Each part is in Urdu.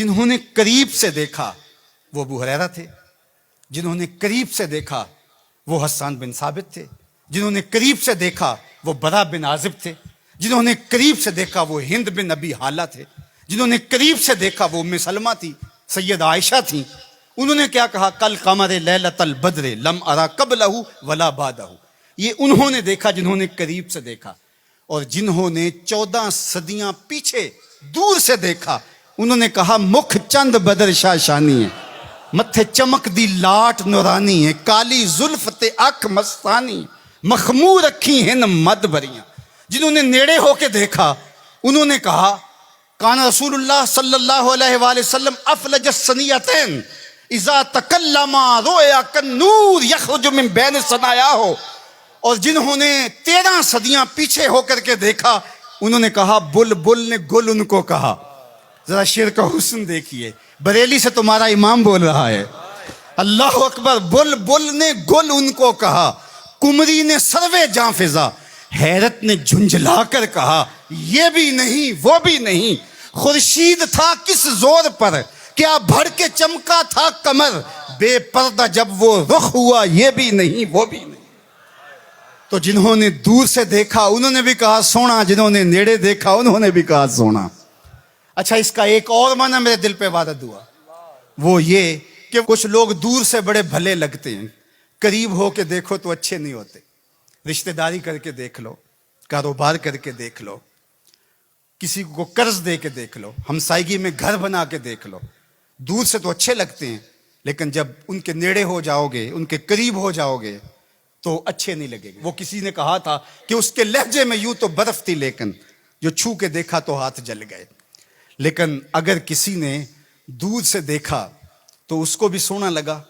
جنہوں نے قریب سے دیکھا وہ ابو ہریرہ تھے، جنہوں نے قریب سے دیکھا وہ حسان بن ثابت تھے، جنہوں نے قریب سے دیکھا وہ برا بن عازب تھے، جنہوں نے قریب سے دیکھا وہ ہند بن ابی حالہ تھے، جنہوں نے قریب سے دیکھا وہ ام سلمہ تھی، سید عائشہ تھیں۔ انہوں نے کیا کہا؟ کل قمر لیلۃ البدر لم ارا قبلہ ولا بعدہ۔ یہ انہوں نے دیکھا جنہوں نے قریب سے دیکھا، اور جنہوں نے 14 صدیاں پیچھے دور سے دیکھا انہوں نے کہا مکھ چند بدر شاہ شانی ہے، متھے چمک دی لاٹ نورانی ہے، کالی زلف تے اکھ مستانی، مخمور رکھی ہن مد بریاں۔ جنہوں نے نیڑے ہو کے دیکھا انہوں نے کہا کان رسول اللہ صلی اللہ علیہ وآلہ وسلم افلج السنیتین اذا تکلم رؤیا کالنور یخرج من بین ثنایاہ۔ اور جنہوں نے 13 صدیاں پیچھے ہو کر کے دیکھا انہوں نے کہا بلبل نے گل ان کو کہا۔ ذرا شعر کا حسن دیکھیے، بریلی سے تمہارا امام بول رہا ہے، اللہ اکبر۔ بلبل نے گل ان کو کہا، کمری نے سروے جاں فضا، حیرت نے جھنجھلا کر کہا یہ بھی نہیں وہ بھی نہیں، خورشید تھا کس زور پر، کیا بھڑ کے چمکا تھا کمر، بے پردہ جب وہ رخ ہوا یہ بھی نہیں وہ بھی نہیں۔ تو جنہوں نے دور سے دیکھا انہوں نے بھی کہا سونا، جنہوں نے نیڑے دیکھا انہوں نے بھی کہا سونا۔ اچھا، اس کا ایک اور معنی میرے دل پہ وارد ہوا، وہ یہ کہ کچھ لوگ دور سے بڑے بھلے لگتے ہیں، قریب ہو کے دیکھو تو اچھے نہیں ہوتے۔ رشتہ داری کر کے دیکھ لو، کاروبار کر کے دیکھ لو، کسی کو قرض دے کے دیکھ لو، ہمسائیگی میں گھر بنا کے دیکھ لو، دور سے تو اچھے لگتے ہیں لیکن جب ان کے نیڑے ہو جاؤ گے، ان کے قریب ہو جاؤ گے تو اچھے نہیں لگے گے۔ وہ کسی نے کہا تھا کہ اس کے لہجے میں یوں تو برف تھی لیکن جو چھو کے دیکھا تو ہاتھ جل گئے۔ لیکن اگر کسی نے دور سے دیکھا تو اس کو بھی سونا لگا،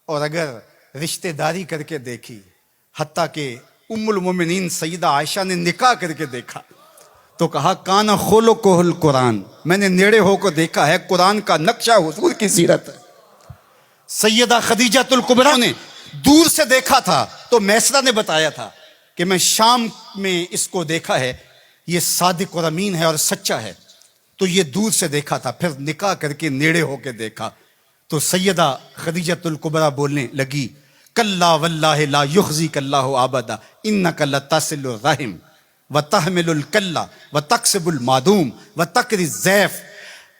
اور اگر رشتہ داری کر کے دیکھی، حتیٰ کہ ام المومنین سیدہ عائشہ نے نکاح کر کے دیکھا تو کہا کانا خلقہ القرآن، میں نے نیڑے ہو کو دیکھا ہے، قرآن کا نقشہ حضور کی سیرت ہے۔ سیدہ خدیجہ الکبریٰ نے دور سے دیکھا تھا تو میسرہ نے بتایا تھا کہ میں شام میں اس کو دیکھا ہے، یہ صادق اور امین ہے اور سچا ہے، تو یہ دور سے دیکھا تھا، پھر نکاح کر کے نیڑے ہو کے دیکھا تو سیدہ خدیجہ الکبریٰ بولنے لگی کلا واللہ لا یخزیک اللہ ابدا انک لتصل الرحم وتحمل الکلہ وتکسب المعدوم وتقری الضیف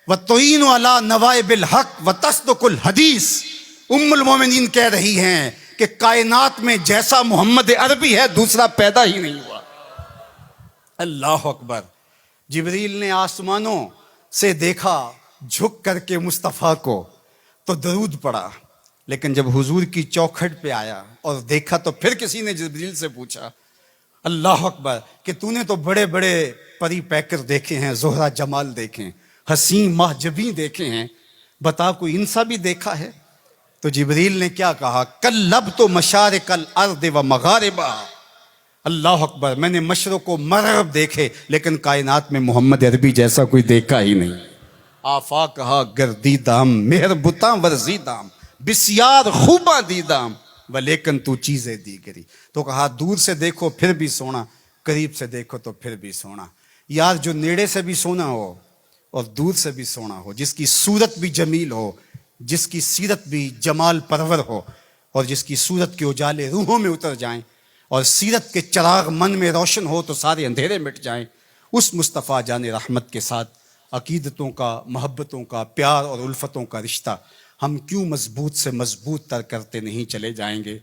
وتعین علی نوائب الحق وتصدق الحدیث۔ ام المومنین کہہ رہی ہیں کہ کائنات میں جیسا محمد عربی ہے دوسرا پیدا ہی نہیں ہوا۔ اللہ اکبر۔ جبریل نے آسمانوں سے دیکھا جھک کر کے مصطفیٰ کو تو درود پڑا، لیکن جب حضور کی چوکھٹ پہ آیا اور دیکھا تو پھر کسی نے جبریل سے پوچھا اللہ اکبر کہ تو نے تو بڑے بڑے پری پیکر دیکھے ہیں، زہرہ جمال دیکھے ہیں، حسین محجبین دیکھے ہیں، بتا کوئی انسا بھی دیکھا ہے؟ تو جبریل نے کیا کہا کلبت مشارق الارض و مغاربہ۔ اللہ اکبر، میں نے مشرق و مغرب دیکھے لیکن کائنات میں محمد عربی جیسا کوئی دیکھا ہی نہیں۔ آفاق کہا گردیدام مہر بتاں ورزیدام بسیار خوباں دیدام ولیکن تو چیزیں دیگری۔ تو کہا دور سے دیکھو پھر بھی سونا، قریب سے دیکھو تو پھر بھی سونا۔ یار جو نیڑے سے بھی سونا ہو اور دور سے بھی سونا ہو، جس کی صورت بھی جمیل ہو، جس کی سیرت بھی جمال پرور ہو، اور جس کی صورت کے اجالے روحوں میں اتر جائیں اور سیرت کے چراغ من میں روشن ہو تو سارے اندھیرے مٹ جائیں، اس مصطفیٰ جان رحمت کے ساتھ عقیدتوں کا، محبتوں کا، پیار اور الفتوں کا رشتہ ہم کیوں مضبوط سے مضبوط تر کرتے نہیں چلے جائیں گے؟